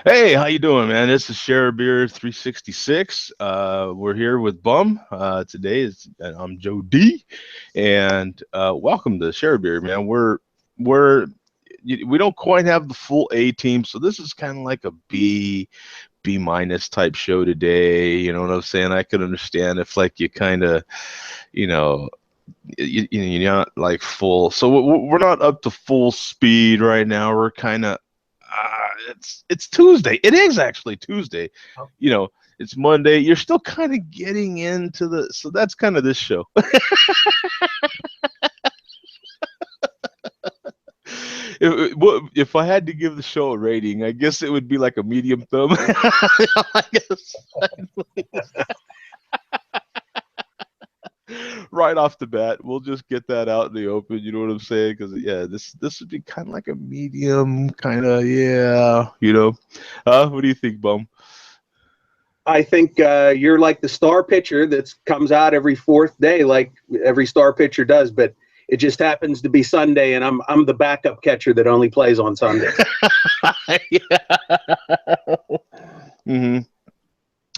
Hey, how you doing, man? This is Share Beer 366. We're here with Bum. Today is I'm Joe D, and welcome to Share Beer, man. We're we don't quite have the full A team, so this is kind of like a B minus type show today. You know what I'm saying? I could understand if like you kind of you know you're not like full. So we're not up to full speed right now. We're kind of it's Tuesday. It is actually Tuesday. You know, it's Monday. You're still kind of getting into the so that's kind of this show. If I had to give the show a rating, I guess it would be like a medium thumb. I guess right off the bat, we'll just get that out in the open. You know what I'm saying? Because yeah, this would be kind of like a medium kind of yeah. What do you think, Bum? I think you're like the star pitcher that comes out every fourth day, like every star pitcher does. But it just happens to be Sunday, and I'm the backup catcher that only plays on Sundays. Yeah. hmm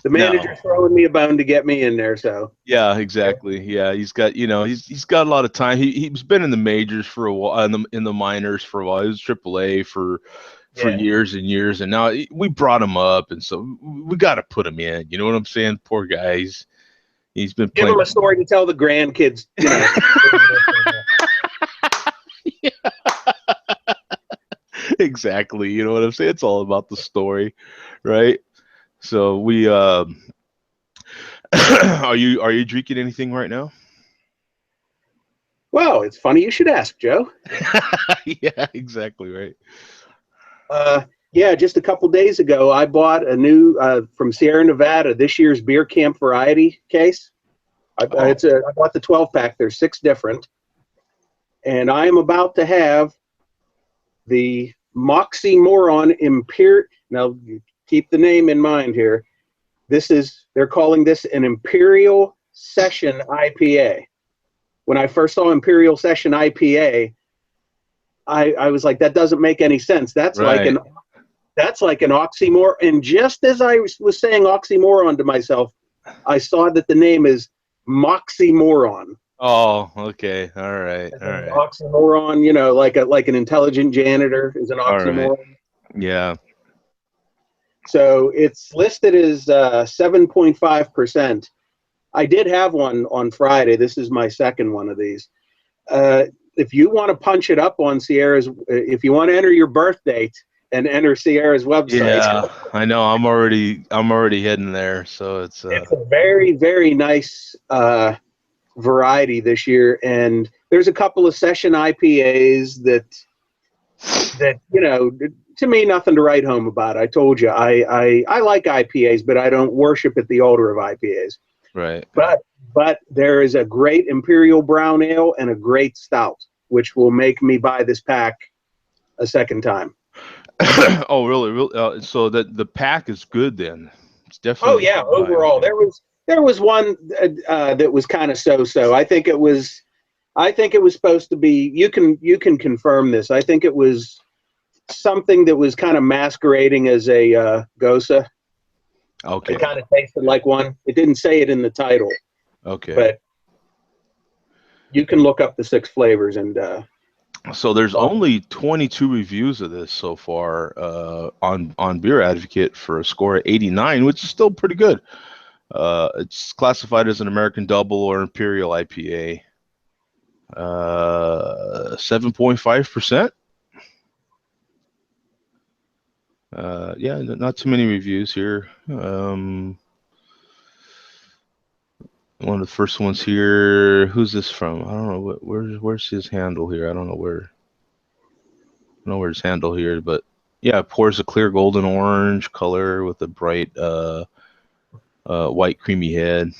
The No. manager's throwing me a bone to get me in there, so Yeah, exactly. Yeah, he's got he's got a lot of time. He's been in the majors for a while, in the minors for a while. He was AAA for yeah. years and years, and now we brought him up, and so we got to put him in. You know what I'm saying? Poor guy. He's been Give playing. him a story to tell the grandkids. Exactly. You know what I'm saying? It's all about the story, right? So we are you drinking anything right now? Well, it's funny you should ask, Joe. Yeah, exactly right. Yeah, just a couple days ago, I bought a new from Sierra Nevada this year's beer camp variety case. Oh, I bought the 12 pack. There's six different, and I am about to have the Moxie-Moron Imperial. Now, keep the name in mind here. They're calling this an Imperial Session IPA. When I first saw Imperial Session IPA, I was like, that doesn't make any sense. right. That's like an oxymoron. And just as I was saying oxymoron to myself, I saw that the name is Moxie-Moron. Oh, okay. All right. As All an right. oxymoron, like an intelligent janitor is an All right. oxymoron. Yeah. So it's listed as 7.5%. I did have one on Friday. This is my second one of these. If you want to punch it up on Sierra's, if you want to enter your birth date and enter Sierra's website, Yeah. I know. I'm already heading there. So it's it's a very, very nice variety this year. And there's a couple of session IPAs that to me, nothing to write home about. I told you, I like IPAs, but I don't worship at the altar of IPAs. right. But there is a great Imperial Brown Ale and a great Stout, which will make me buy this pack a second time. Oh, really? Really? So that the pack is good then. It's Oh definitely yeah, good buy. overall Okay. there was one that was kind of so-so. I think it was supposed to be. You can confirm this. I think it was something that was kind of masquerading as a Gosa. It Okay. kind of tasted like one. It didn't say it in the title, Okay. but you can look up the six flavors and So there's talk. only 22 reviews of this so far on Beer Advocate for a score of 89, which is still pretty good. It's classified as an American Double or Imperial IPA. 7.5%. Yeah, not too many reviews here. One of the first ones here. Who's this from? I don't know. Where's his handle here? I don't know where. I don't know where his handle here, but yeah, it pours a clear golden orange color with a bright white creamy head.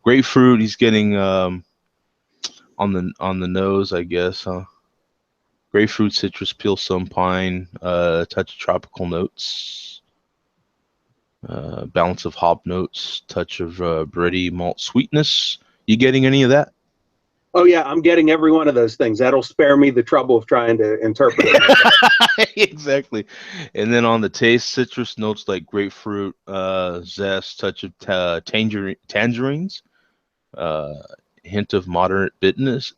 Grapefruit. He's getting on the nose, I guess. Grapefruit, citrus, peel, some pine, touch of tropical notes, balance of hop notes, touch of bready malt sweetness. You getting any of that? Oh yeah, I'm getting every one of those things. That'll spare me the trouble of trying to interpret it myself. Exactly. And then on the taste, citrus notes like grapefruit, zest, touch of tangerines, uh, hint of moderate bitterness.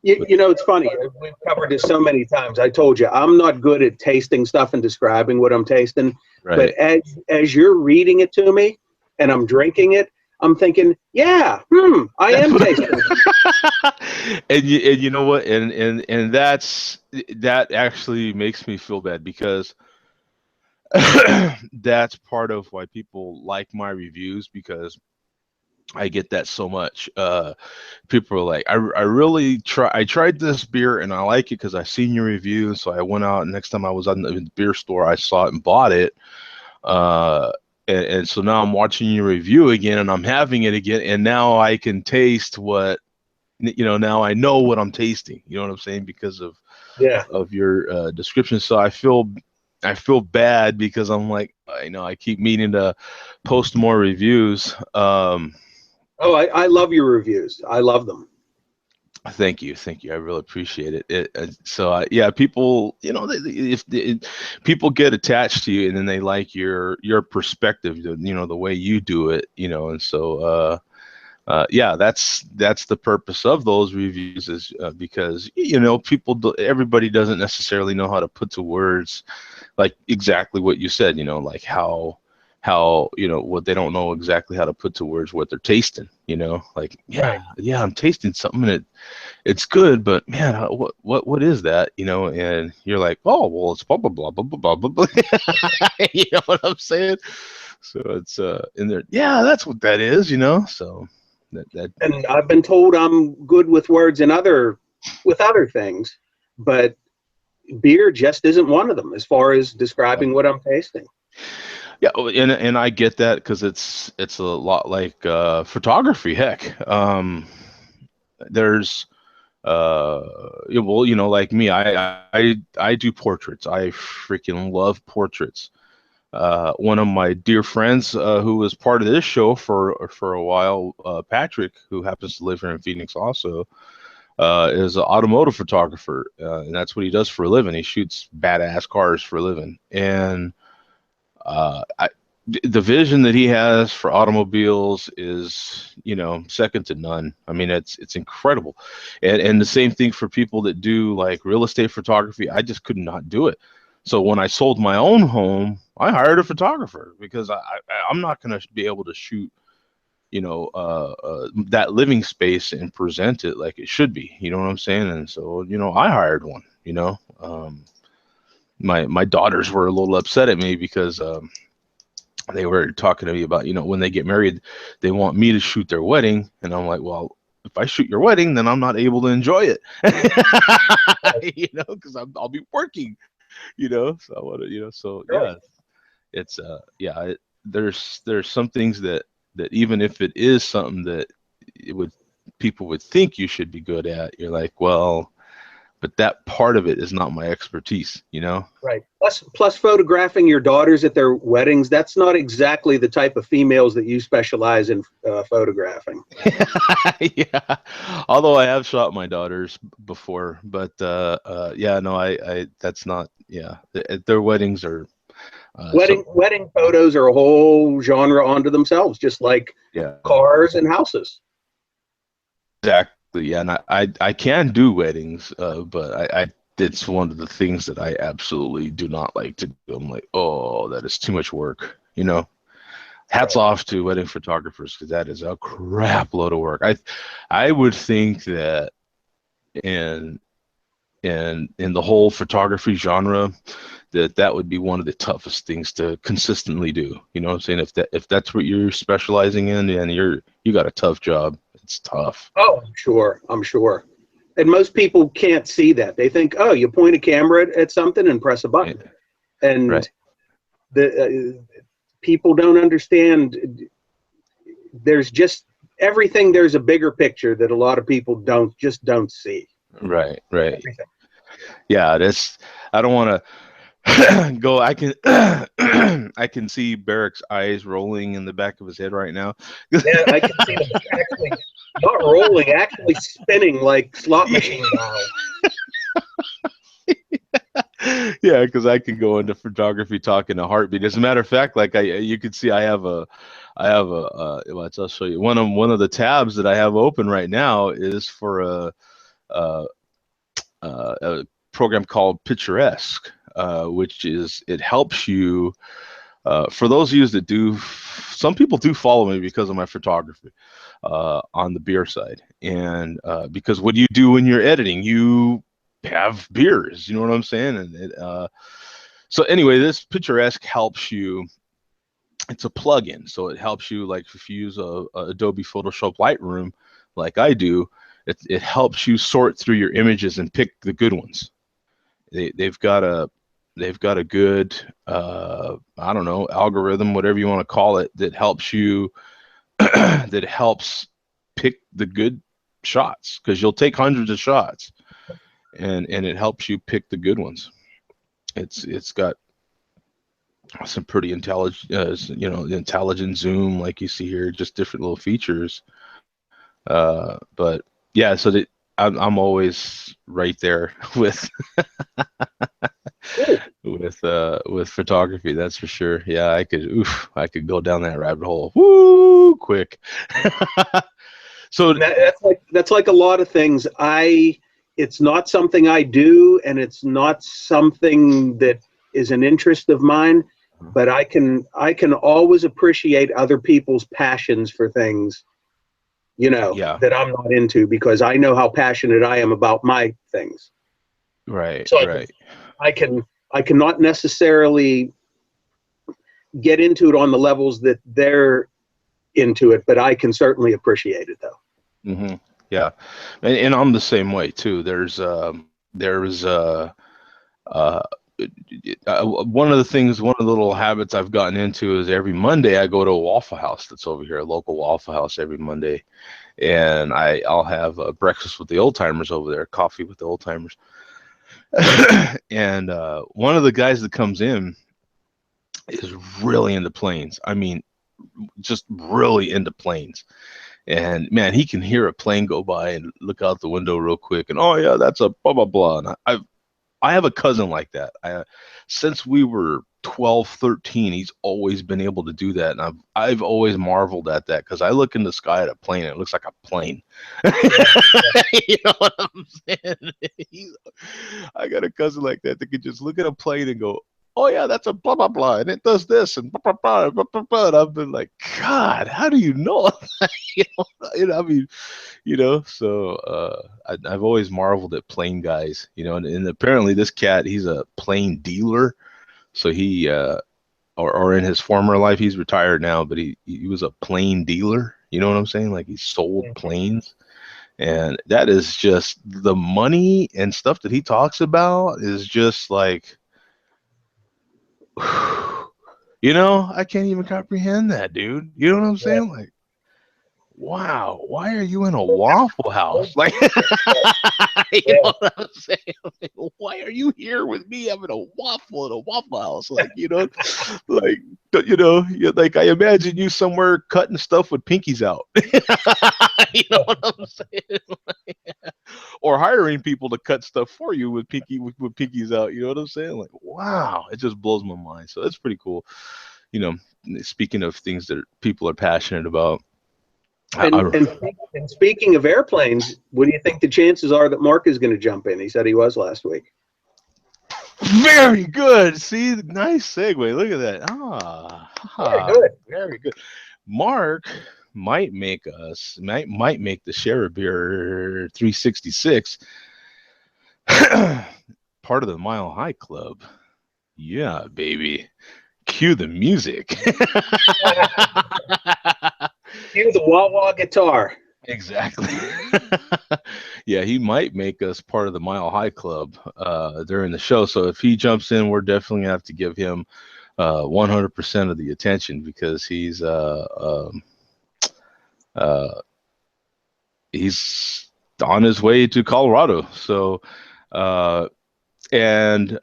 You know, it's funny. We've covered this so many times. I told you I'm not good at tasting stuff and describing what I'm tasting. But Right. as you're reading it to me and I'm drinking it, I'm thinking, yeah, I That's am what. tasting. And you know what? And that actually makes me feel bad because that's part of why people like my reviews because I get that so much. People are like, I really I tried this beer and I like it because I seen your review. So I went out and next time I was in the beer store, I saw it and bought it. Uh, and so now I'm watching your review again and I'm having it again. And now I can taste what, now I know what I'm tasting. You know what I'm saying? Because Yeah. of your description. So I feel bad because I'm like, I keep meaning to post more reviews. Oh, I love your reviews. I love them. Thank you. I really appreciate it. Yeah, people, people get attached to you, and then they like your perspective, the way you do it, and so yeah, that's the purpose of those reviews is because everybody doesn't necessarily know how to put to words like exactly what you said, like how what they don't know exactly how to put to words what they're tasting, like Right. yeah, I'm tasting something and it's good, but man, what is that? And you're like, oh, well, it's blah blah blah blah blah blah blah. You know what I'm saying? So it's in there. Yeah, that's what that is. So that And I've been told I'm good with words and other things, but beer just isn't one of them as far as describing what I'm tasting. yeah, and I get that because it's a lot like photography. Heck, there's well, like me, I do portraits. I freaking love portraits. One of my dear friends who was part of this show for a while, Patrick, who happens to live here in Phoenix also, is an automotive photographer, and that's what he does for a living. He shoots badass cars for a living, and I, the vision that he has for automobiles is, second to none. I mean, it's incredible, and the same thing for people that do like real estate photography. I just could not do it. So when I sold my own home, I hired a photographer because I'm not going to be able to shoot, that living space and present it like it should be. You know what I'm saying? And so, I hired one. My daughters were a little upset at me because they were talking to me about, when they get married, they want me to shoot their wedding. And I'm like, well, if I shoot your wedding, then I'm not able to enjoy it, because I'll be working, so I want to, so Right. yeah, it's, yeah, there's some things that even if it is something that it would, people would think you should be good at, you're like, well, but that part of it is not my expertise. Right. Plus photographing your daughters at their weddings, that's not exactly the type of females that you specialize in photographing. Yeah, although I have shot my daughters before, but yeah, no, I that's not, yeah, their weddings are so Wedding photos are a whole genre onto themselves, just like yeah, cars and houses. exactly, yeah, and I can do weddings, but I it's one of the things that I absolutely do not like to do. I'm like, oh, that is too much work. Hats Right. off to wedding photographers because that is a crap load of work. I would think that in in the whole photography genre, that would be one of the toughest things to consistently do. You know what I'm saying? If that's what you're specializing in, and you got a tough job. It's tough. Oh, I'm sure. I'm sure. And most people can't see that. They think, oh, you point a camera at something and press a Right. button. And Right. the people don't understand. There's just everything. There's a bigger picture that a lot of people don't see. Right. Right. Everything. Yeah. That's. I don't want to. Go. I can I can see Barrick's eyes rolling in the back of his head right now. Yeah, I can see them actually not rolling, actually spinning like slot machine dials. Yeah, because I can go into photography talk in a heartbeat. As a matter of fact, like you can see, I'll show you one of the tabs that I have open right now is for a, a program called Picturesque, which is it helps you. For those of you that do, some people do follow me because of my photography on the beer side, and because what do you do when you're editing? You have beers, you know what I'm saying? And so anyway, this Picturesque helps you. It's a plugin, so it helps you like if you use a Adobe Photoshop Lightroom, like I do. It helps you sort through your images and pick the good ones. They've got a good I don't know, algorithm, whatever you want to call it, that helps you that helps pick the good shots, because you'll take hundreds of shots, and it helps you pick the good ones. It's got some pretty intelligent intelligent zoom like you see here, just different little features. But yeah, so I'm always right there with Cool. with photography, that's for sure. Yeah, I could go down that rabbit hole woo quick. So That's like a lot of things. It's not something I do, and it's not something that is an interest of mine. But I can always appreciate other people's passions for things, yeah, that I'm not into, because I know how passionate I am about my things. right, So right. I can I cannot necessarily get into it on the levels that they're into it, but I can certainly appreciate it though. Hmm. Yeah, and I'm the same way too. There's uh, one of the things, one of the little habits I've gotten into is every Monday I go to a Waffle House that's over here, a local Waffle House every Monday, and I'll have breakfast with the old timers over there, coffee with the old timers, and one of the guys that comes in is really into planes. I mean, just really into planes. And man, he can hear a plane go by and look out the window real quick, and oh yeah, that's a blah blah blah. And I have a cousin like that. Since we were 12, 13, he's always been able to do that. And I've always marveled at that, because I look in the sky at a plane and it looks like a plane. Yeah. You know what I'm saying? I got a cousin like that that could just look at a plane and go, oh yeah, that's a blah blah blah, and it does this and blah blah blah blah blah, blah. And I've been like, God, how do you know? I mean, so I've always marveled at plane guys, and apparently this cat, he's a plane dealer. So he or in his former life, he's retired now, but he was a plane dealer, you know what I'm saying? Like he sold planes. And that is just the money and stuff that he talks about is just like I can't even comprehend that, dude. You know what I'm Yeah. saying? Like, wow, why are you in a Waffle House? Like, you know what I'm saying? Like, why are you here with me having a waffle in a Waffle House? Like, like, like I imagine you somewhere cutting stuff with pinkies out. You know what I'm saying? Or hiring people to cut stuff for you with pinkies out. You know what I'm saying? Like, wow, it just blows my mind. So that's pretty cool. You know, Speaking of things that people are passionate about. And and speaking of airplanes, what do you think the chances are that Mark is going to jump in? He said he was last week. Very good. See, nice segue. Look at that. Very good. Very good. Mark might make the Share Beer 366 part of the Mile High Club. Yeah, baby. Cue the music. Cue the wah wah guitar. Exactly. Yeah, he might make us part of the Mile High Club during the show. So if he jumps in, we're definitely gonna have to give him 100% of the attention, because uh, he's on his way to Colorado. So and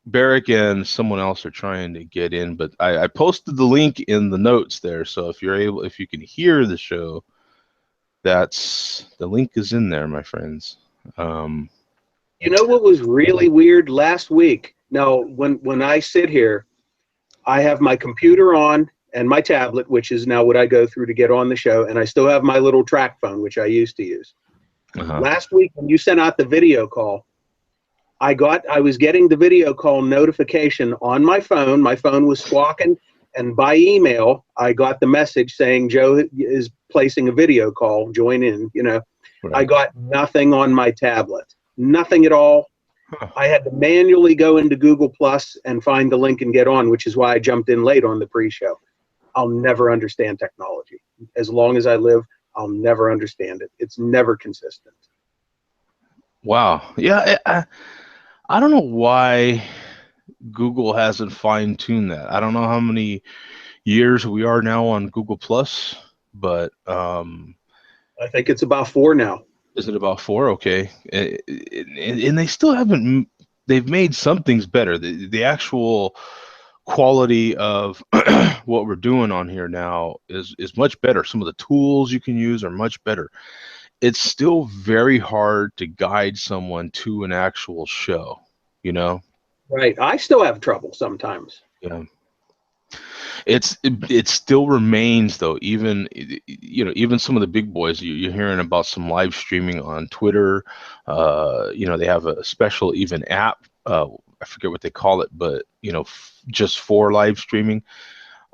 Barrick and someone else are trying to get in, but I posted the link in the notes there. So if you can hear the show, that's the link is in there, my friends. Um, You know what was really weird last week? Now, when I sit here, I have my computer on and my tablet, which is now what I go through to get on the show, and I still have my little track phone, which I used to use. uh-huh. Last week, when you sent out the video call, I was getting the video call notification on my phone. My phone was squawking, and by email, I got the message saying Joe is placing a video call. Join in. I Right. got nothing on my tablet, nothing at all. Huh. I had to manually go into Google Plus and find the link and get on, which is why I jumped in late on the pre-show. I'll never understand technology. As long as I live, I'll never understand it. It's never consistent. Wow. Yeah, I don't know why Google hasn't fine-tuned that. I don't know how many years we are now on Google Plus, but I think it's about 4 now. is it about 4? Okay. And they still haven't. They've made some things better. The actual quality of what we're doing on here now is much better. Some of the tools you can use are much better. It's still very hard to guide someone to an actual show, you know? Right. I still have trouble sometimes. Yeah. It still remains though, even even some of the big boys, you're hearing about some live streaming on Twitter. They have a special even app. I forget what they call it, but just for live streaming.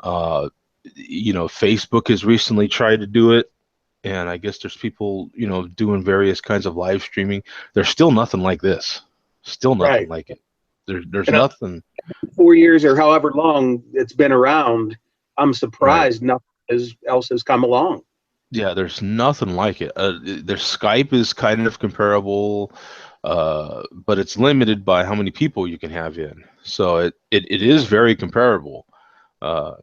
Uh, Facebook has recently tried to do it, and I guess there's people doing various kinds of live streaming. There's still nothing like this. Still nothing Right. like it. There's And nothing. 4 years or however long it's been around, I'm Right. surprised nothing else has come along. Yeah, there's nothing like it. Their Skype is kind of comparable, but it's limited by how many people you can have in. So it is very comparable. Uh,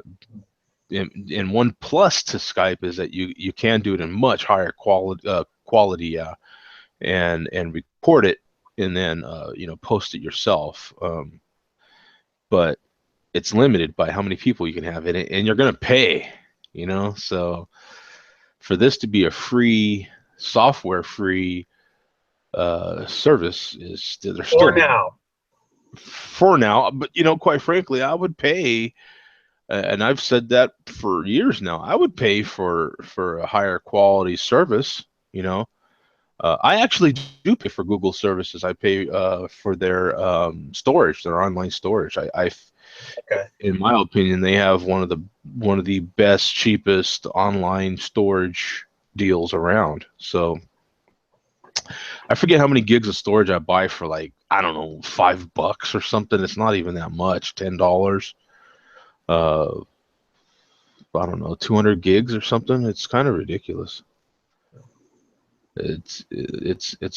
and one plus to Skype is that you can do it in much higher quality, yeah, and record it and then post it yourself. But it's limited by how many people you can have in it, and you're gonna pay. So for this to be a free software free service is they're For still now. for now, but quite frankly I would pay, and I've said that for years now, I would pay for a higher quality service. I actually do pay for Google services. I pay for their storage, their online storage. Okay. In my opinion, they have one of the best, cheapest online storage deals around. So I forget how many gigs of storage I buy for, like, I don't know, $5 or something. It's not even that much, $10. Uh, I don't know, 200 gigs or something. It's kind of ridiculous. It's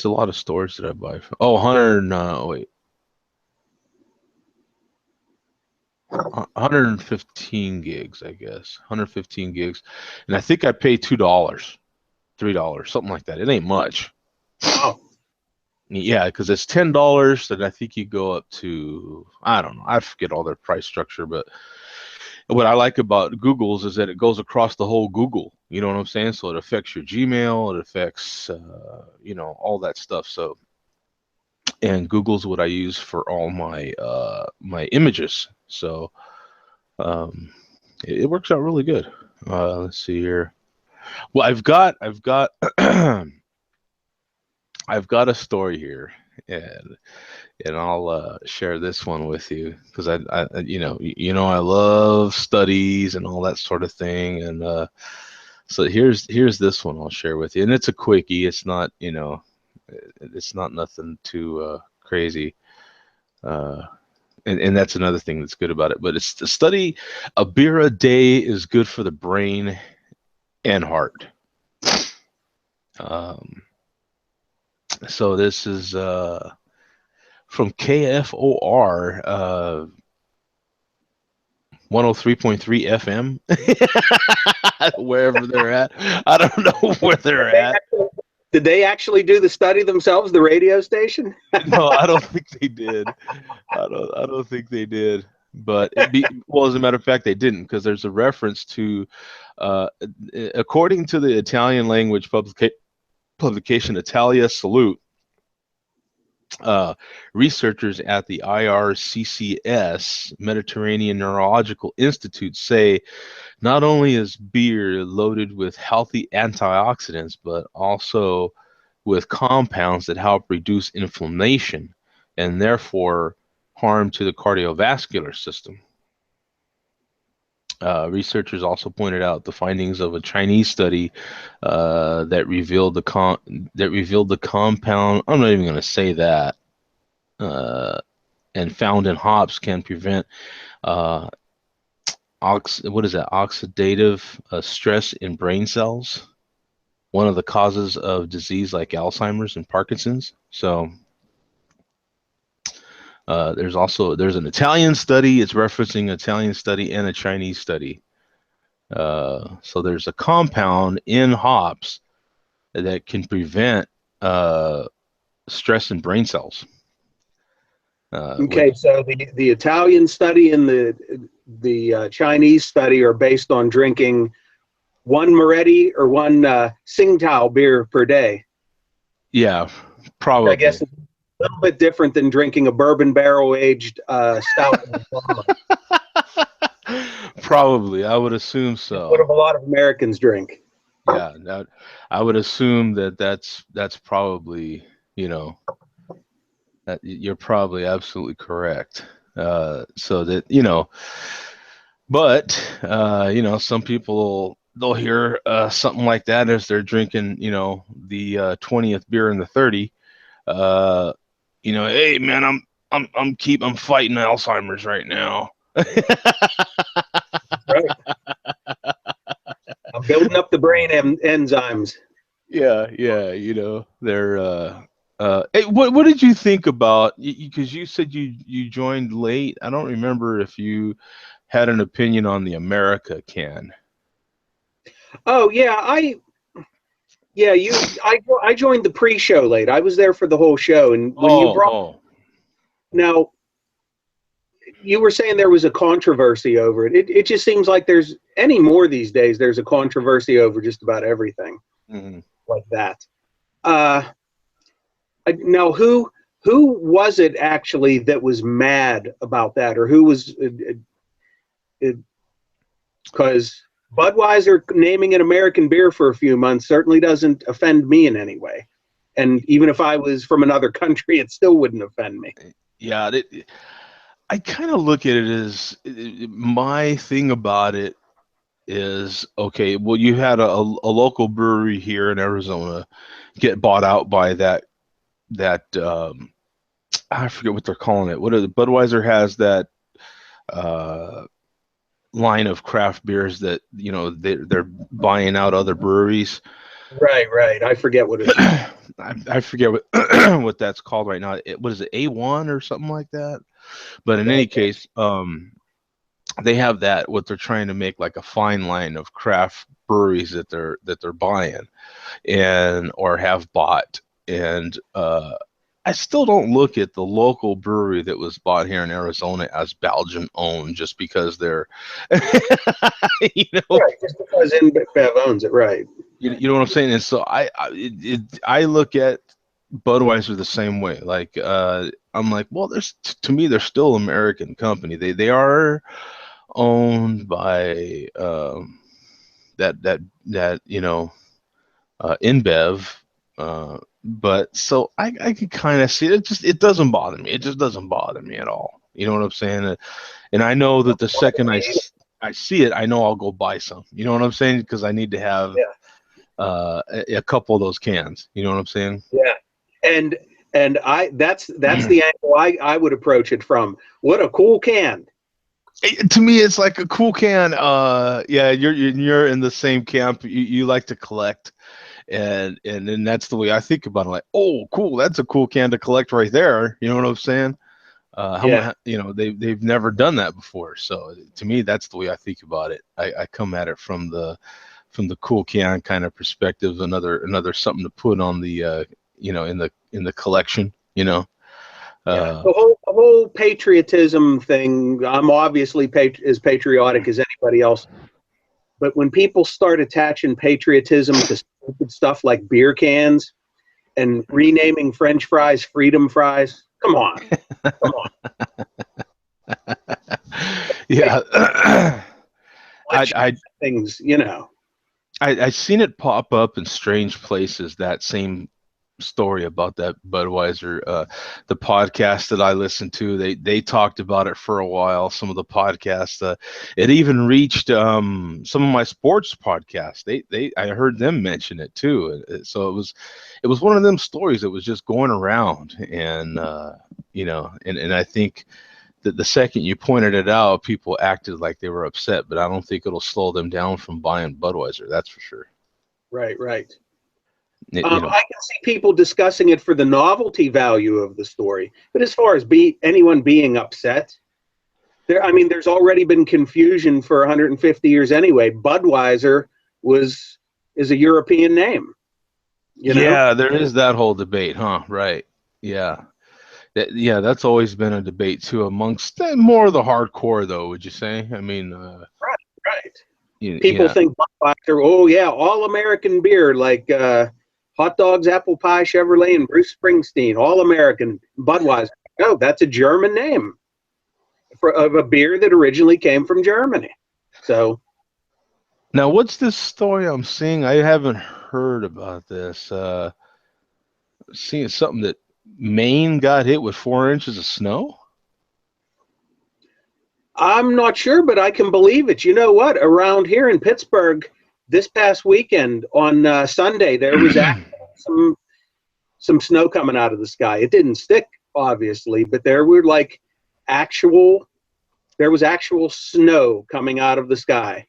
a lot of storage that I buy. Oh, 100. Wait, 115 gigs, I guess. 115 gigs, and I think I pay $2, $3, something like that. It ain't much. Wow. Yeah, because it's $10, then I think you go up to, I don't know, I forget all their price structure, but what I like about Google's is that it goes across the whole Google. You know what I'm saying? So it affects your Gmail, it affects all that stuff. So, and Google's what I use for all my images. So it works out really good. Let's see here. Well, I've got I've got a story here, and I'll share this one with you because I love studies and all that sort of thing, and so here's this one I'll share with you, and it's a quickie. It's not nothing too crazy, uh, and that's another thing that's good about it. But it's the study: a beer a day is good for the brain and heart. Um, so this is from KFOR 103.3 FM, wherever they're at. I don't know where they're at. Did they actually do the study themselves, the radio station? No, I don't think they did. I don't think they did. But well, as a matter of fact, they didn't, because there's a reference to, uh, according to the Italian language publication Italia Salute, researchers at the IRCCS Mediterranean Neurological Institute say not only is beer loaded with healthy antioxidants, but also with compounds that help reduce inflammation and therefore harm to the cardiovascular system. Researchers also pointed out the findings of a Chinese study that revealed the compound. I'm not even going to say that. And found in hops can prevent uh, what is that? Oxidative stress in brain cells. One of the causes of disease like Alzheimer's and Parkinson's. So there's an Italian study. It's referencing an Italian study and a Chinese study. So there's a compound in hops that can prevent stress in brain cells. Okay, so the Italian study and the Chinese study are based on drinking one Moretti or one Tsingtao beer per day. Yeah, probably. I guess it's a little bit different than drinking a bourbon barrel aged stout. Probably, I would assume so. What a lot of Americans drink. Yeah, I would assume that's probably, that you're probably absolutely correct. So that, but some people, they'll hear something like that as they're drinking, the 20th beer in the 30. Hey man, I'm fighting Alzheimer's right now. Right. I'm building up the brain enzymes. Yeah, they're hey, what did you think about, because you said you joined late. I don't remember if you had an opinion on the America can. Oh yeah, I joined the pre-show late. I was there for the whole show, and when you brought now, you were saying there was a controversy over it. It just seems like there's any more these days. There's a controversy over just about everything like that. Now, who was it actually that was mad about that, or who was? Because Budweiser naming an American beer for a few months certainly doesn't offend me in any way. And even if I was from another country, it still wouldn't offend me. Yeah, I kind of look at it as, my thing about it is, okay, well, you had a local brewery here in Arizona get bought out by that I forget what they're calling it. Budweiser has that line of craft beers that they're buying out other breweries. Right. I forget what it's I forget what what that's called right now. What is it, A1 or something like that? But in any case, they have that, what they're trying to make like a fine line of craft breweries that they're buying and or have bought. And I still don't look at the local brewery that was bought here in Arizona as Belgian owned just because they're, right, just because InBev owns it, right? You know what I'm saying? And so I look at Budweiser the same way. Like I'm like, well, to me they're still an American company. They are owned by that InBev. But so I can kind of see it. It doesn't bother me. It just doesn't bother me at all. You know what I'm saying? And I know that the second I see it, I know I'll go buy some. You know what I'm saying? Because I need to have a couple of those cans. You know what I'm saying? Yeah. And that's the angle I would approach it from. What a cool can. To me, it's like a cool can. Yeah, you're in the same camp. You like to collect. And then that's the way I think about it. Like, oh, cool, that's a cool can to collect right there. You know what I'm saying? They've never done that before. So to me, that's the way I think about it. I come at it from from the cool can kind of perspective, another something to put on the in the collection, Yeah, uh the whole patriotism thing. I'm obviously as patriotic as anybody else, but when people start attaching patriotism to stupid stuff like beer cans and renaming French fries Freedom Fries, come on, come on, yeah. legitimate I things. I seen it pop up in strange places, that same story about that Budweiser. The podcast that I listened to, they talked about it for a while. Some of the podcasts, it even reached some of my sports podcasts. They I heard them mention it too. So it was one of them stories that was just going around, and and I think that the second you pointed it out, people acted like they were upset. But I don't think it'll slow them down from buying Budweiser. That's for sure. Right, right. It, I can see people discussing it for the novelty value of the story, but as far as anyone being upset, I mean, there's already been confusion for 150 years anyway. Budweiser is a European name, you know. Yeah, there is that whole debate, huh? Right. Yeah. Yeah, that's always been a debate too amongst more of the hardcore, though, would you say? I mean, Right, right. People yeah. think Budweiser, oh yeah, all American beer like hot dogs, apple pie, Chevrolet, and Bruce Springsteen, all American. Budweiser. No, that's a German name of a beer that originally came from Germany. So Now, what's this story I'm seeing? I haven't heard about this. Seeing something that Maine got hit with 4 inches of snow. I'm not sure, but I can believe it. You know what? Around here in Pittsburgh, this past weekend on Sunday, there was some snow coming out of the sky. It didn't stick, obviously, but actual there was actual snow coming out of the sky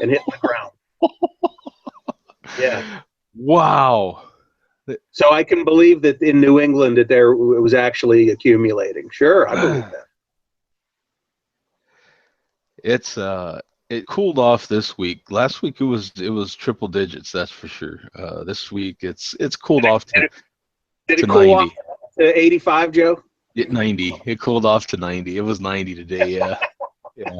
and hitting the ground. Yeah. Wow. So I can believe that in New England that it was actually accumulating. Sure, I believe that. It's it cooled off this week. Last week it was triple digits, that's for sure. This week it's cooled off Did to it cool off 90. to 85, Joe? 90. It cooled off to 90. It was 90 today, yeah. Yeah.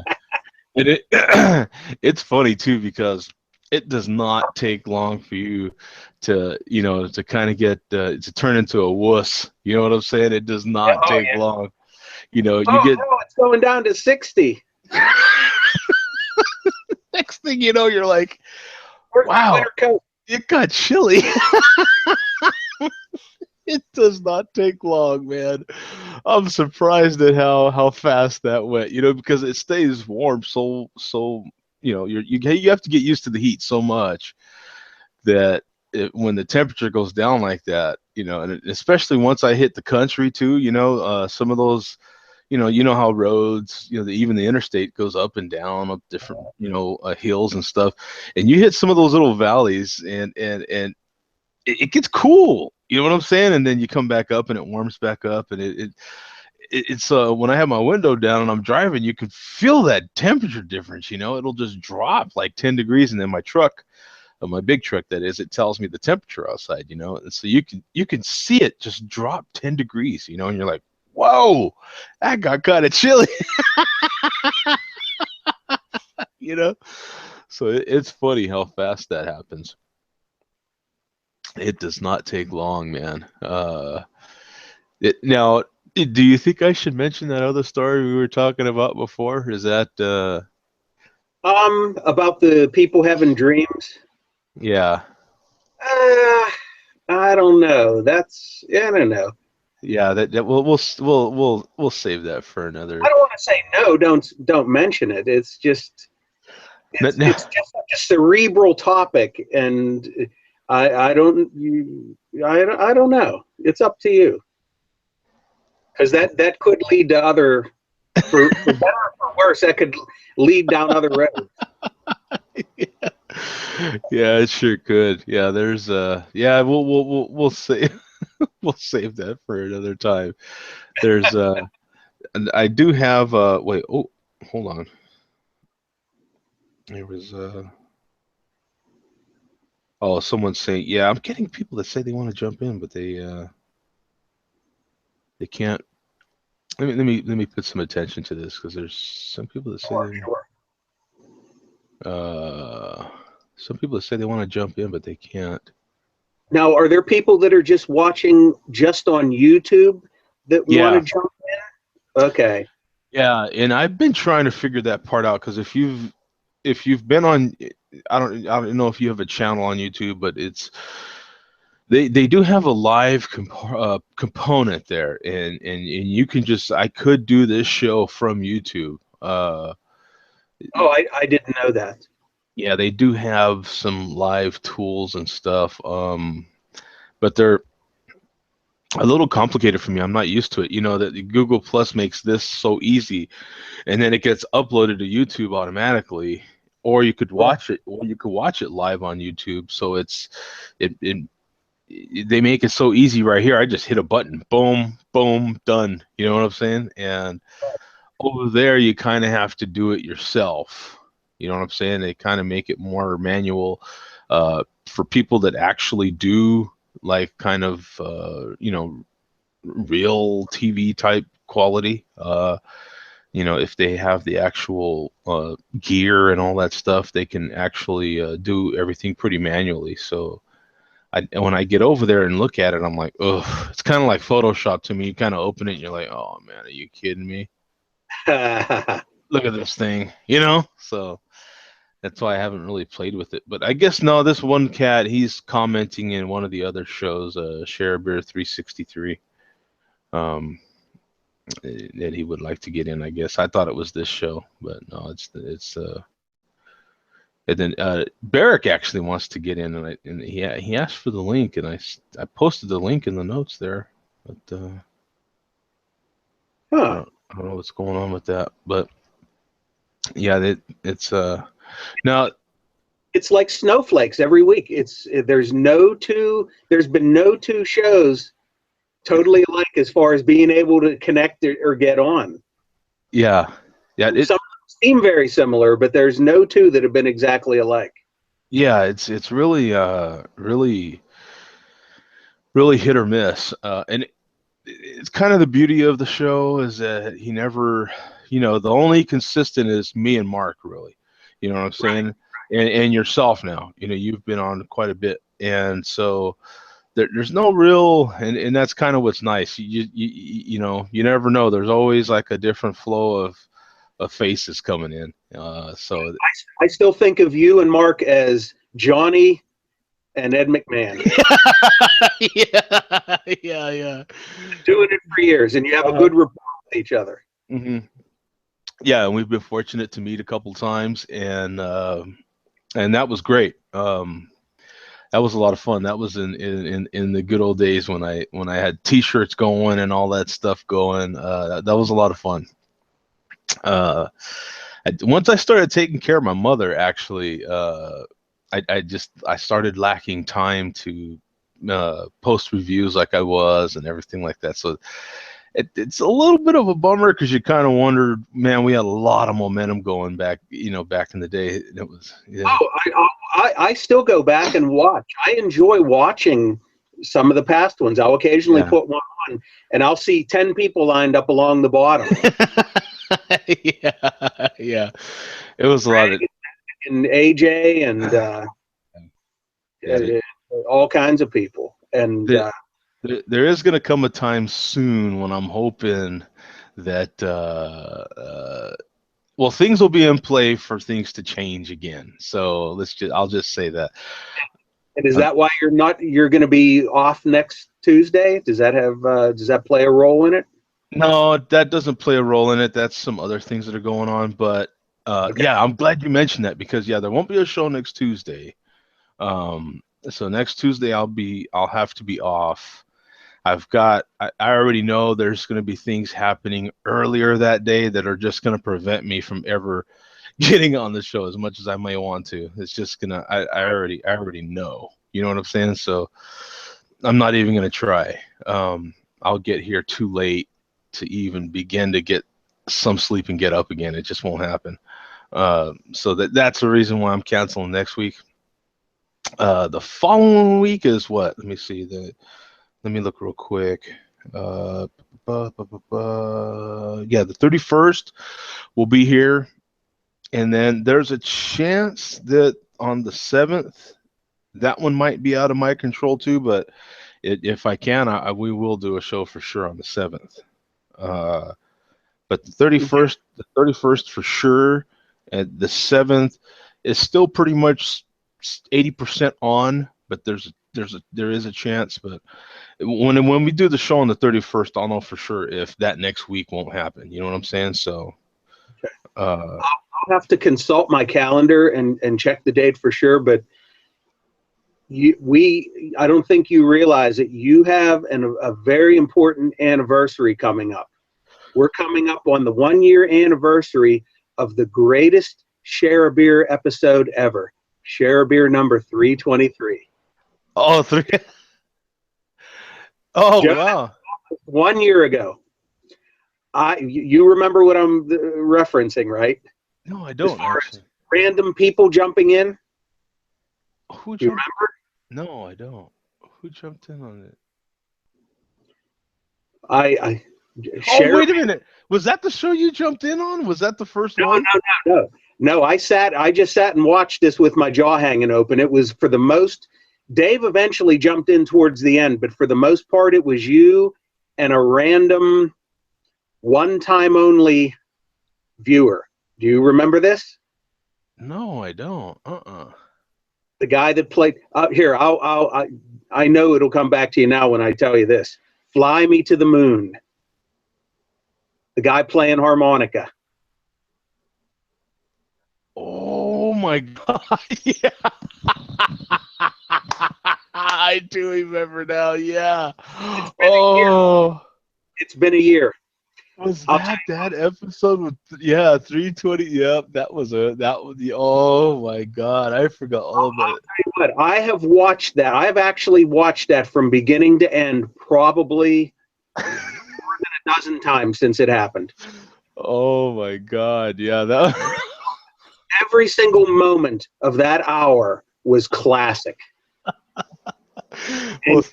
And it it's funny too because it does not take long for you to kind of get to turn into a wuss. You know what I'm saying? It does Yeah, not oh take yeah. long. You Oh get no, it's going down to 60. next thing you know, you're like, Where's my wow, winter coat? it got chilly. It does not take long, man. I'm surprised at how fast that went. Because it stays warm so. You have to get used to the heat so much that when the temperature goes down like that, and especially once I hit the country too, some of those, how roads, even the interstate goes up and down up different, hills and stuff, and you hit some of those little valleys, and it gets cool. You know what I'm saying? And then you come back up and it warms back up, and it's when I have my window down and I'm driving, you can feel that temperature difference. It'll just drop like 10 degrees, and then my truck, my big truck that is, it tells me the temperature outside. And so you can see it just drop 10 degrees. And you're like, whoa, that got kind of chilly. you know. So it's funny how fast that happens. It does not take long, man. Now, do you think I should mention that other story we were talking about before? Is that About the people having dreams. yeah. I don't know. I don't know. Yeah, that we'll save that for I another. don't want to say no. Don't mention it. It's just it's just such a cerebral topic, and I don't know. It's up to you, because that could lead to other, for better or for worse, that could lead down other roads. yeah. Yeah, it sure could. Yeah, there's yeah, we'll save we'll save that for another time. There's and I do have wait, oh, hold on. There was Oh, someone's saying, yeah, I'm getting people that say they want to jump in, but they can't. Let me put some attention to this because there's some people that say Sure, sure. uh some people that say they want to jump in, but they can't. Now, are there people that are just watching just on YouTube that want to Yeah, jump in? Okay. yeah, and I've been trying to figure that part out because if you've been on, I don't know if you have a channel on YouTube, but they do have a live component there, and you can just I could do this show from YouTube. Oh, I didn't know that. Yeah, they do have some live tools and stuff, but they're a little complicated for me. I'm not used to it. You know that Google Plus makes this so easy, and then it gets uploaded to YouTube automatically, or Right. you could watch it live on YouTube. So it they make it so easy right here. I just hit a button, boom, boom, done. You know what I'm saying? And over there, you kind of have to do it yourself. You know what I'm saying? They kind of make it more manual for people that actually do like kind of real TV type quality. If they have the actual gear and all that stuff, they can actually do everything pretty manually. So when I get over there and look at it, I'm like, ugh, it's kind of like Photoshop to me. You kind of open it and you're like, oh man, are you kidding me? Look at this thing, you know? So that's why I haven't really played with it. But I guess no, this one cat, he's commenting in one of the other shows, Share Beer 363, um, that he would like to get in. I guess I thought it was this show, but no, it's. And then Barrick actually wants to get in, and he asked for the link, and I posted the link in the notes there, but Huh. I don't know what's going on with that. But yeah, it's now. It's like snowflakes every week. There's been no two shows totally alike as far as being able to connect or get on. Yeah, yeah, Some seem very similar, but there's no two that have been exactly alike. yeah, it's really really hit or miss, and it's kind of the beauty of the show is that he never, the only consistent is me and Mark, really. You know what I'm Right. saying? And yourself now. You've been on quite a bit, and so there's no real, and that's kind of what's nice. You never know. There's always like a different flow of faces coming in. So I still think of you and Mark as Johnny and Ed McMahon. yeah, yeah, yeah. Doing it for years, and you have a Uh-huh. good rapport with each other. hmm Yeah, and we've been fortunate to meet a couple times, and that was great. That was a lot of fun. That was in the good old days when I had T-shirts going and all that stuff going. That was a lot of fun. Uh, Once I started taking care of my mother, actually, I started lacking time to post reviews like I was and everything like that. So it's a little bit of a bummer because you kind of wondered, man, we had a lot of momentum going back, back in the day. And it was, yeah, Oh, I still go back and watch. I enjoy watching some of the past ones. I'll occasionally yeah, put one on, and I'll see 10 people lined up along the bottom. yeah, yeah. It was a lot of, And AJ and yeah. all kinds of people. And The, there is going to come a time soon when I'm hoping that well, things will be in play for things to change again. So I'll just say that. is Um, that why you're going to be off next Tuesday? Does that play a role in it? no, that doesn't play a role in it. That's some other things that are going on. But Okay. yeah, I'm glad you mentioned that because yeah, there won't be a show next Tuesday. Um, so next Tuesday I'll have to be off. I already know there's going to be things happening earlier that day that are just going to prevent me from ever getting on the show as much as I may want to. It's just gonna. I already know. You know what I'm saying? So I'm not even gonna try. I'll get here too late to even begin to get some sleep and get up again. It just won't happen. So that's the reason why I'm canceling next week. The following week is what? Let me see. Let me look real quick. Yeah, the 31st will be here, and then there's a chance that on the 7th, that one might be out of my control too. But if I can, we will do a show for sure on the 7th. But the 31st for sure, and the 7th is still pretty much 80% on. But there is a chance. But when we do the show on the 31st, I'll know for sure if that next week won't happen. You know what I'm saying? So, I'll have to consult my calendar and check the date for sure. But I don't think you realize that you have a very important anniversary coming up. We're coming up on the 1-year anniversary of the greatest Share a Beer episode ever. Share a Beer number 323. oh, three. Oh, Just wow. 1 year ago. You remember what I'm referencing, right? No, I As don't far as actually. random people jumping in. Who You jumped? remember? No, I don't. Who jumped in on it? I Oh, share. wait a minute. Was that the show you jumped in on? Was that the first No, one? no. I just sat and watched this with my jaw hanging open. It was for the most. Dave eventually jumped in towards the end, but for the most part, it was you and a random one-time only viewer. Do you remember this? No, I don't. The guy that played here. I know it'll come back to you now when I tell you this. Fly Me to the Moon. The guy playing harmonica. Oh my God. Yeah. I do remember now. Yeah. Oh, It's been a year. was I'll that episode with 320? Yep, that was the oh my God. I forgot all about it. tell you what, I have watched that. I have actually watched that from beginning to end probably more than a dozen times since it happened. Oh my God. Yeah, that Every single moment of that hour was classic. well,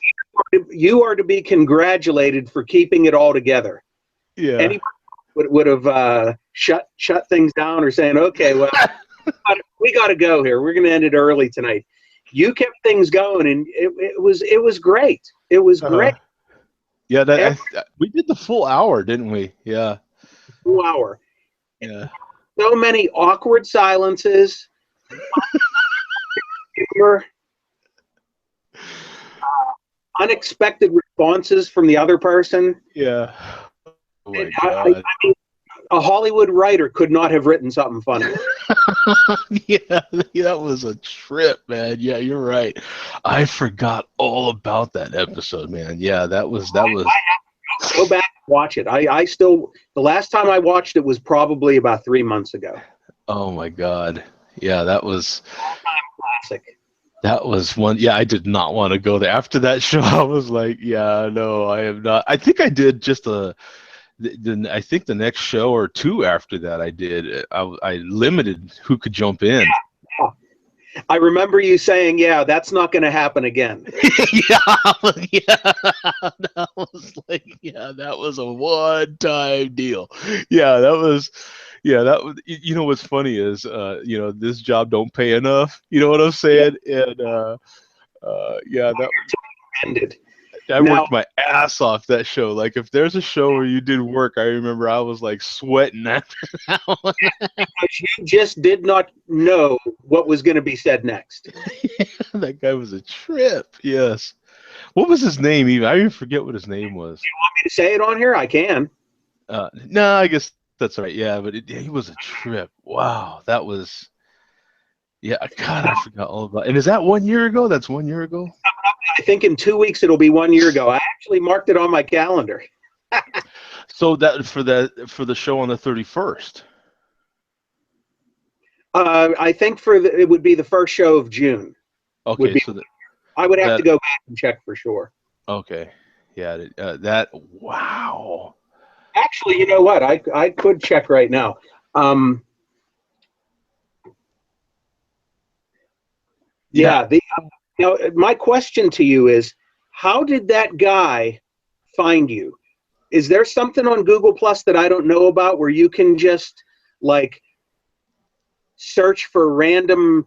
And you are to be congratulated for keeping it all together. yeah. Anybody would have shut things down or saying, okay, well, we got to go here. We're going to end it early tonight. You kept things going, and it was great. It was great. Yeah, Every we did the full hour, didn't we? Yeah. full hour. Yeah. So many awkward silences, humor, unexpected responses from the other person. Yeah. Oh my I God. mean, a Hollywood writer could not have written something funny. Yeah, that was a trip, man. Yeah, you're right. I forgot all about that episode, man. Yeah, that was Go back and watch it. I still, the last time I watched it was probably about 3 months ago. oh my God. Yeah, Classic. that was one. Yeah, I did not want to go there. After that show, I was like, yeah, no, I am not. I think I did just I think the next show or two after that I did. I limited who could jump in. I remember you saying, yeah, that's not going to happen again. Yeah, yeah, that was like, yeah, that was a one-time deal. Yeah, that was, yeah, that was. You know what's funny is, this job don't pay enough. You know what I'm Yeah, saying? And yeah, that ended. I Now, worked my ass off that show. Like, if there's a show where you did work, I remember I was like sweating after that one. you just did not know what was going to be said next. That guy was a trip. Yes. What was his name even? I even forget what his name was. Want me to say it on here? I can. No, I guess that's right. Yeah, but he was a trip. Wow, that was. Yeah, God, I forgot all about. And is that 1 year ago? That's 1 year ago. I think in 2 weeks it'll be 1 year ago. I actually marked it on my calendar. So that for the show on the 31st. I think it would be the first show of June. Would Okay, be. so I would have that to go back and check for sure. okay, yeah, that wow. Actually, you know what? I could check right now. Um, Yeah. Yeah. Now, my question to you is, how did that guy find you? Is there something on Google Plus that I don't know about where you can just like search for random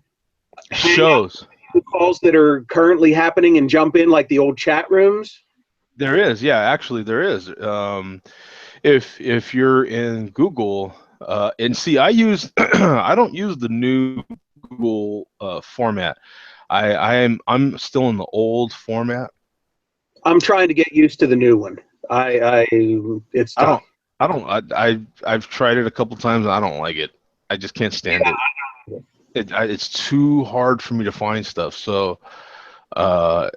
hangout Shows. calls that are currently happening and jump in like the old chat rooms? There is, yeah, actually there is. If you're in Google, and see, I use I don't use the new Google format. I'm still in the old format. I'm trying to get used to the new one. I it's I don't tough. I don't I've tried it a couple times. I don't like it. I just can't stand it. It's too hard for me to find stuff. So and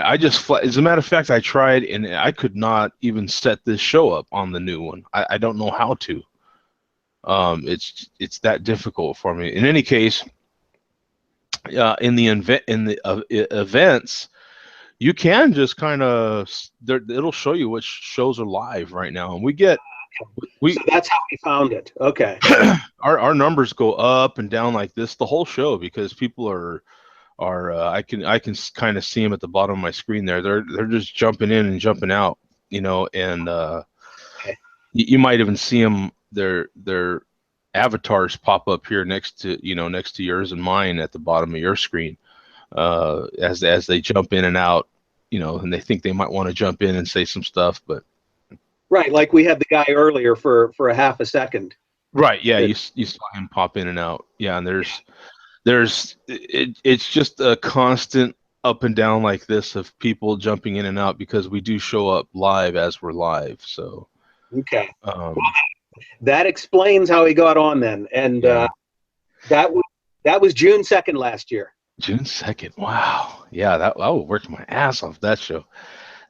I just as a matter of fact, I tried and I could not even set this show up on the new one. I don't know how to. It's that difficult for me. In any case, in the events, you can just kind of it'll show you which shows are live right now, and we So that's how we found it. Okay. our numbers go up and down like this the whole show because people are I can kind of see them at the bottom of my screen there. They're just jumping in and jumping out, and Okay. you might even see them their avatars pop up here next to yours and mine at the bottom of your screen as they jump in and out, and they think they might want to jump in and say some stuff, but Right, like we had the guy earlier for a half a second. right, yeah, That, you saw him pop in and out, yeah, and it's just a constant up and down like this of people jumping in and out because we do show up live as we're live, so okay. um That explains how he got on then. And yeah. that was that was June 2nd last year. June 2nd. Wow. Yeah, that I would work my ass off that show.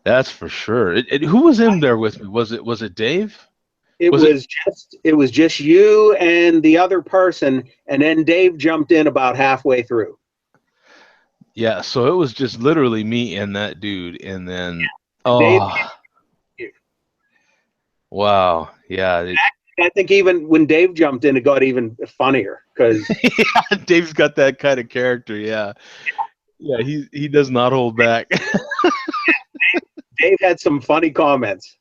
That's for sure. Who was in there with me? Was it Dave? It Was it? was just you and the other person, and then Dave jumped in about halfway through. Yeah, so it was just literally me and that dude and then Dave, oh, wow. Yeah. I think even when Dave jumped in, it got even funnier because Yeah, Dave's got that kind of character, yeah. Yeah, he does not hold back. Dave had some funny comments.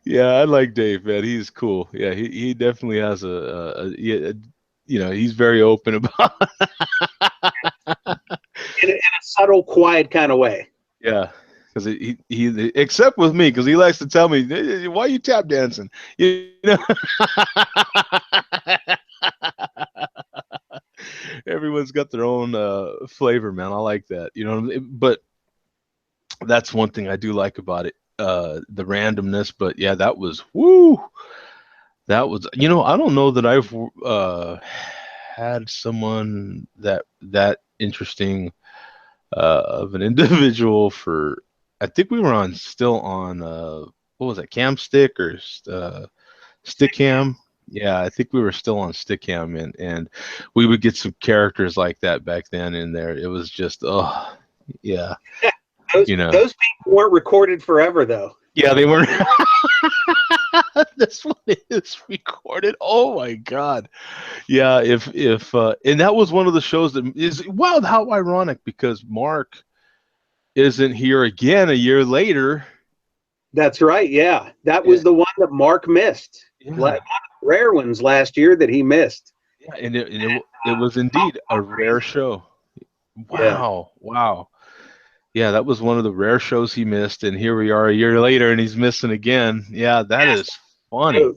Yeah, I like Dave, man. He's cool. Yeah, he definitely has yeah, he's very open about In a subtle, quiet kind of way. yeah, because he except with me because he likes to tell me why are you tap dancing, Everyone's got their own flavor, man. I like that, but that's one thing I do like about it, the randomness. But yeah, that was woo. That was, I don't know that I've had someone that interesting of an individual for. I think we were still on what was it, Cam Stick or Stick Cam? Yeah, I think we were still on Stick Cam, and we would get some characters like that back then in there. It was just oh yeah, Those you know. those people weren't recorded forever though. Yeah, they weren't. This one is recorded. Oh my God. Yeah, if and that was one of the shows that is wow, how ironic because Mark isn't here again a year later. That's right. Yeah, that Yeah, was the one that Mark missed. One of yeah, the rare ones last year that he missed. yeah, and it was indeed a rare show. Yeah. Wow, wow. Yeah, that was one of the rare shows he missed, and here we are a year later, and he's missing again. Yeah, that is funny. So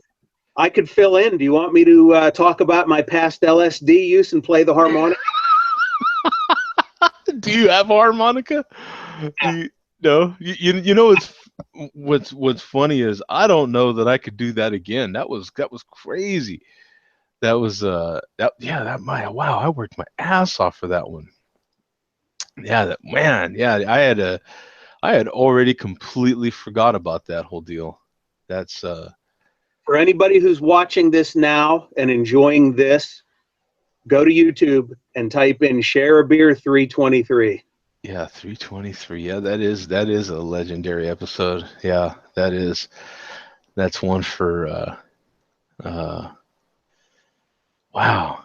I could fill in. Do you want me to talk about my past LSD use and play the harmonica? Do you have a harmonica? Do you, no? You know what's funny is I don't know that I could do that again. That was crazy. That was that yeah that my wow I worked my ass off for that one. Yeah, that man. Yeah, I had already completely forgot about that whole deal. That's For anybody who's watching this now and enjoying this, go to YouTube and type in Share a Beer 323. yeah 323. Yeah, that is a legendary episode. Yeah, that's one for uh wow.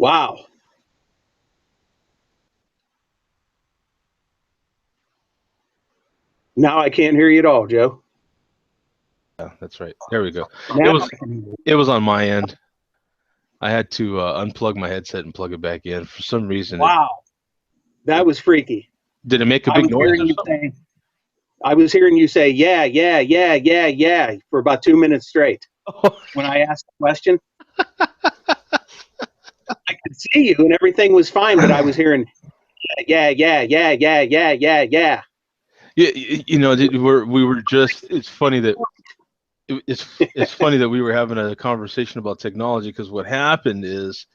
Wow. Now I can't hear you at all, Joe. Yeah, that's right. There we go. It Now was I can hear you. it was on my end. I had to unplug my headset and plug it back in. For some reason, Wow. That was freaky. did it make a I big was noise hearing or you something? say, I was hearing you say, yeah, yeah, yeah, yeah, yeah, for about 2 minutes straight. When I asked the question, I could see you and everything was fine, but I was hearing, yeah, yeah, yeah, yeah, yeah, yeah, yeah. Yeah, we were just. It's funny that it's funny that we were having a conversation about technology because what happened is,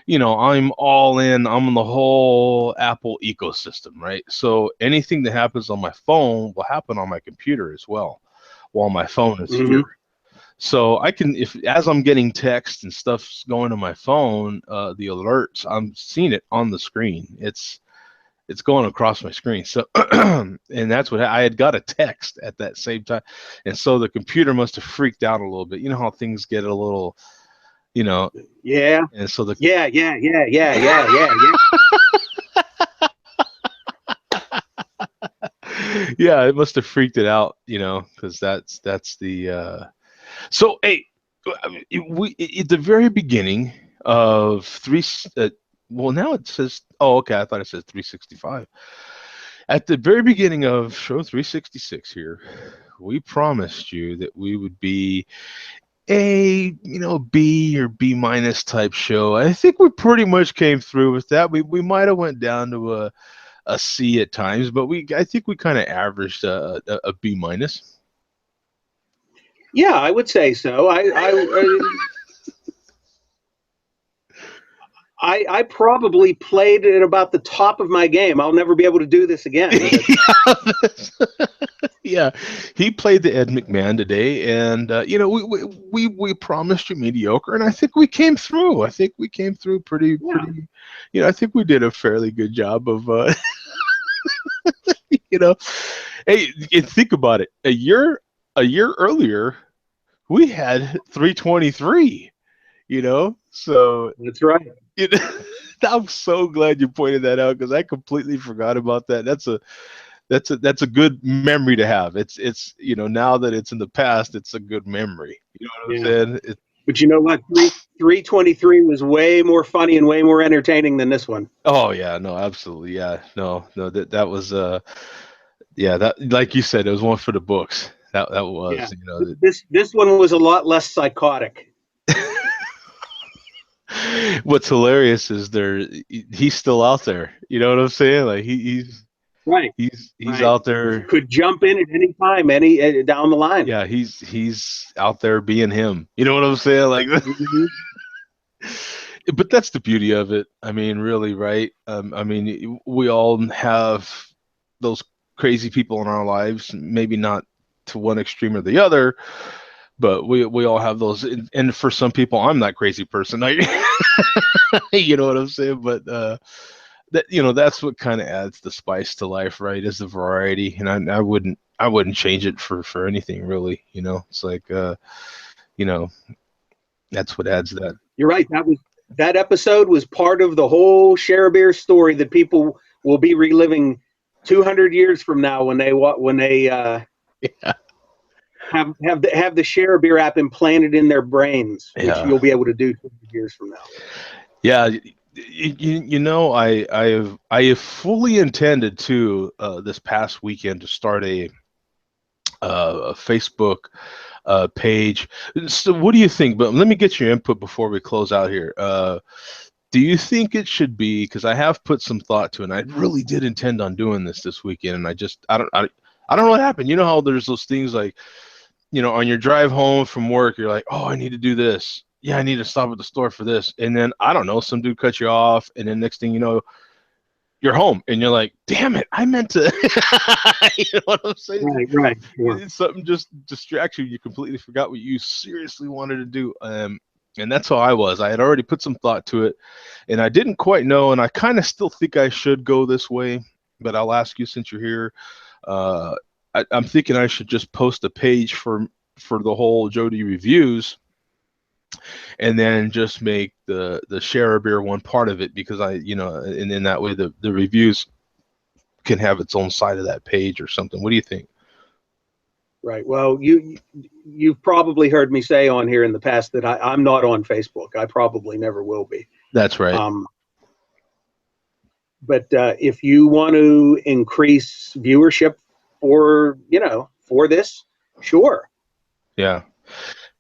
I'm all in. I'm on the whole Apple ecosystem, right? So anything that happens on my phone will happen on my computer as well, while my phone is Mm-hmm. here. So I can, if as I'm getting text and stuff's going to my phone, the alerts, I'm seeing it on the screen. It's going across my screen. So, and that's what I had got a text at that same time, and so the computer must have freaked out a little bit. You know how things get a little, you know, Yeah, and so the yeah, yeah, yeah, yeah, yeah, yeah, yeah. yeah, it must have freaked it out, because that's the so hey, we at the very beginning of well, now it says, oh, okay, I thought it says 365. At the very beginning of show 366 here, we promised you that we would be a B or B minus type show. I think we pretty much came through with that. We might have went down to a C at times, but I think we kind of averaged a B minus. Yeah, I would say so. I probably played at about the top of my game. I'll never be able to do this again. But Yeah, he played the Ed McMahon today, and we promised you mediocre, and I think we came through. I think we came through yeah, pretty. I think we did a fairly good job of you know. Hey, and think about it. A year earlier, we had 323. So that's right. it, I'm so glad you pointed that out because I completely forgot about that. That's a good memory to have. It's now that it's in the past, it's a good memory. You know what I'm Yeah, saying? but you know what? 323 was way more funny and way more entertaining than this one. Oh yeah, no, absolutely, yeah, no, that was yeah, that, like you said, it was one for the books. That Yeah, was, this one was a lot less psychotic. what's hilarious is he's still out there. You know what I'm saying? Like Right, he's right. out there. Could jump in at any time, down the line. Yeah, he's out there being him. You know what I'm saying? Like, Mhm. but that's the beauty of it. I mean, really, right? I mean, we all have those crazy people in our lives. Maybe not to one extreme or the other, but we all have those. And for some people, I'm that crazy person. You know what I'm saying? But that's what kind of adds the spice to life, right? Is the variety, and I wouldn't change it for anything really. It's like you know that's what adds that. You're right. That episode was part of the whole Share a Beer story that people will be reliving 200 years from now when they Yeah, have the Share a Beer app implanted in their brains, which yeah, you'll be able to do 200 years from now. yeah. I have fully intended to this past weekend to start a Facebook page. So, what do you think? But let me get your input before we close out here. Do you think it should be? Because I have put some thought to it. And I really did intend on doing this weekend, and I don't know what happened. You know how there's those things like, on your drive home from work, you're like, oh, I need to do this. Yeah, I need to stop at the store for this. And then I don't know, some dude cuts you off, and then next thing you know, you're home, and you're like, damn it, I meant to. You know what I'm saying? Right, right. Yeah. Something just distracts you. You completely forgot what you seriously wanted to do. And that's how I was. I had already put some thought to it, and I didn't quite know. And I kind of still think I should go this way, but I'll ask you since you're here. Uh, I'm thinking I should just post a page for the whole Jody reviews, and then just make the share a beer one part of it, because and in that way the reviews can have its own side of that page or something. What do you think? Right. Well, you've probably heard me say on here in the past that I'm not on Facebook. I probably never will be. That's right. But if you want to increase viewership for this, sure. Yeah.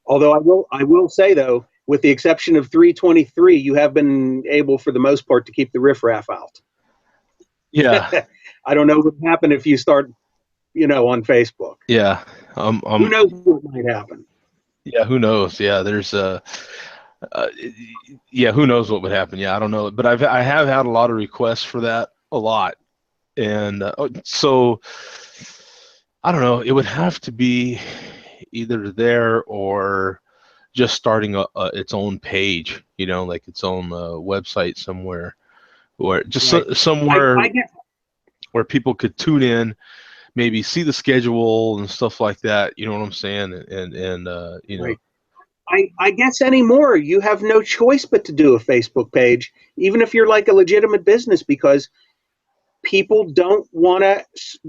Although I will say though, with the exception of 323, you have been able for the most part to keep the riffraff out. Yeah. I don't know what would happen if you start, on Facebook. Yeah. Who knows what might happen? Yeah. Who knows? Yeah. Yeah. Who knows what would happen? Yeah. I don't know. But I have had a lot of requests for that, a lot, and so I don't know. It would have to be either there or just starting its own page, like its own website somewhere, or just Right. somewhere I guess, where people could tune in, maybe see the schedule and stuff like that. You know what I'm saying? And right. I guess anymore, you have no choice but to do a Facebook page, even if you're like a legitimate business, because people don't want to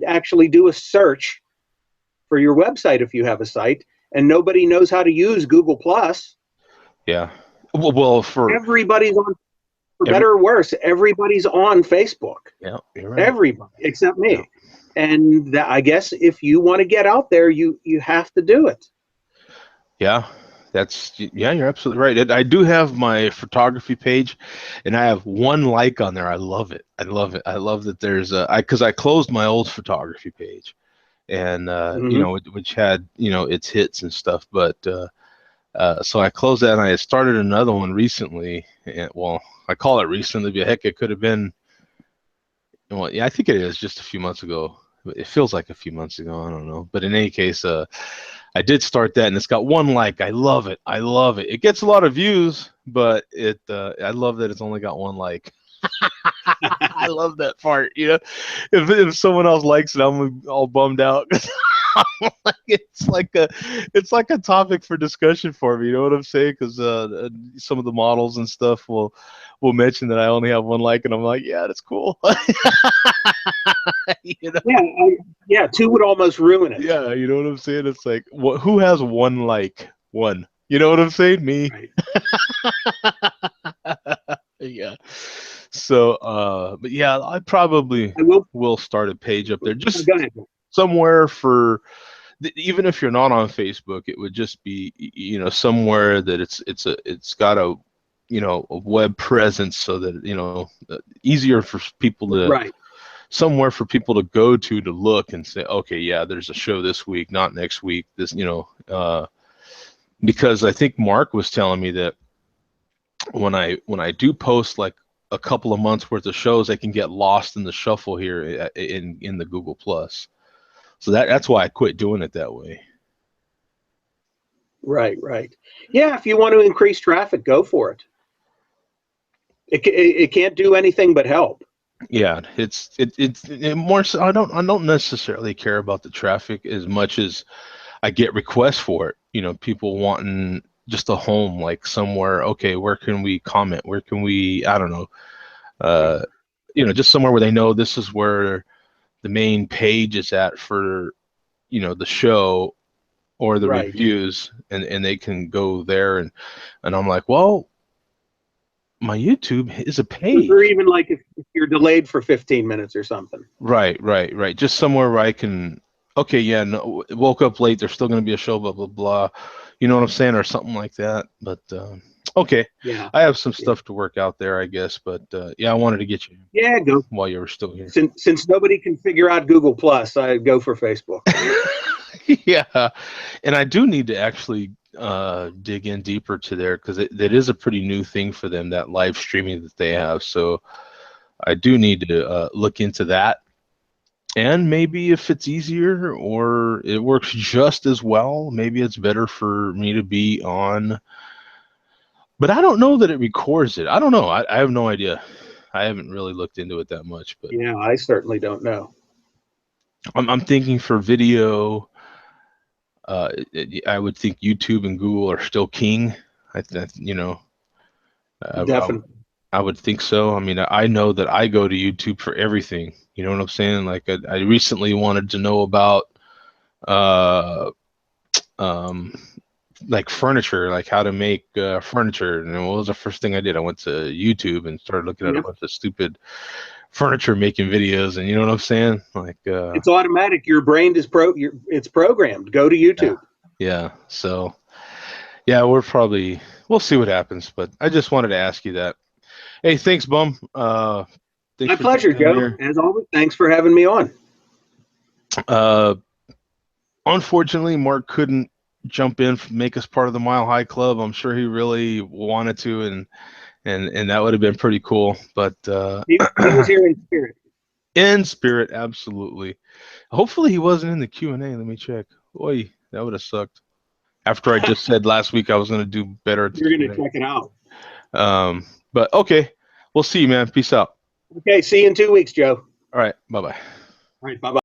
actually do a search for your website if you have a site, and nobody knows how to use Google Plus. Yeah. Well, Everybody's on, for better or worse, everybody's on Facebook. Yeah, you're right. Everybody except me. Yeah. And I guess if you want to get out there, you have to do it. Yeah. You're absolutely right. I do have my photography page, and I have one like on there. I love it. I love it. I love that there's because I closed my old photography page, and which had its hits and stuff, but so I closed that, and I started another one recently. And, well, I call it recently, but heck, it could have been. Well, yeah, I think it is just a few months ago. It feels like a few months ago. I don't know, but in any case, I did start that, and it's got one like. I love it. I love it. It gets a lot of views, but I love that it's only got one like. I love that part. If someone else likes it, I'm all bummed out. it's like a topic for discussion for me. You know what I'm saying? Because some of the models and stuff will mention that I only have one like, and I'm like, yeah, that's cool. Yeah, two would almost ruin it. Yeah, you know what I'm saying? It's like, who has one like? One. You know what I'm saying? Me. Right. Yeah. So, but yeah, I probably will start a page up there, just somewhere for, even if you're not on Facebook, it would just be, somewhere that it's got a web presence, so that easier for people to, somewhere for people to go to look and say, okay, yeah, there's a show this week, not next week. This, because I think Mark was telling me that when I do post like a couple of months worth of shows, I can get lost in the shuffle here in the Google Plus. So that's why I quit doing it that way. Right. Yeah, if you want to increase traffic, go for it. It can't do anything but help. Yeah, it's more so. I don't necessarily care about the traffic as much as I get requests for it. People wanting just a home, like somewhere. Okay, where can we comment? Where can we? I don't know. Just somewhere where they know this is where the main page is at for the show or the reviews, and they can go there, and I'm like, well, my YouTube is a page. Or even like if you're delayed for 15 minutes or something. Right. Just somewhere where I can, okay, yeah, no, woke up late, there's still going to be a show, blah, blah, blah. You know what I'm saying? Or something like that. But, okay. Yeah. I have some stuff to work out there, I guess. But, yeah, I wanted to get you. Yeah, go. While you were still here. Since nobody can figure out Google Plus, I'd go for Facebook. Yeah. And I do need to actually dig in deeper to there, because it is a pretty new thing for them, that live streaming that they have. So I do need to look into that, and maybe if it's easier or it works just as well, maybe it's better for me to be on. But I don't know that it records it. I don't know. I have no idea. I haven't really looked into it that much. But yeah, I certainly don't know. I'm thinking for video, I would think YouTube and Google are still king. You know, Definitely. I would think so. I mean, I know that I go to YouTube for everything. You know what I'm saying? Like I recently wanted to know about uh um like furniture, like how to make furniture. And what was the first thing I did? I went to YouTube and started looking at a Yep. bunch of stupid furniture making videos. And you know what I'm saying? Like It's automatic. Your brain is it's programmed. Go to yeah, YouTube. yeah. So yeah, we'll see what happens. But I just wanted to ask you that. Hey, thanks, Bum. Thanks My for pleasure, jumping in Joe. here. As always, thanks for having me on. Uh, Unfortunately, Mark couldn't jump in, make us part of the Mile High Club. I'm sure he really wanted to, and that would have been pretty cool. But He was here in spirit. in spirit, absolutely. Hopefully, he wasn't in the Q&A. Let me check. Boy, that would have sucked. After I just said last week I was going to do better at the You're going to Q&A. check it out. But okay, we'll see you, man. Peace out. Okay, see you in 2 weeks, Joe. All right, bye bye. All right, bye bye.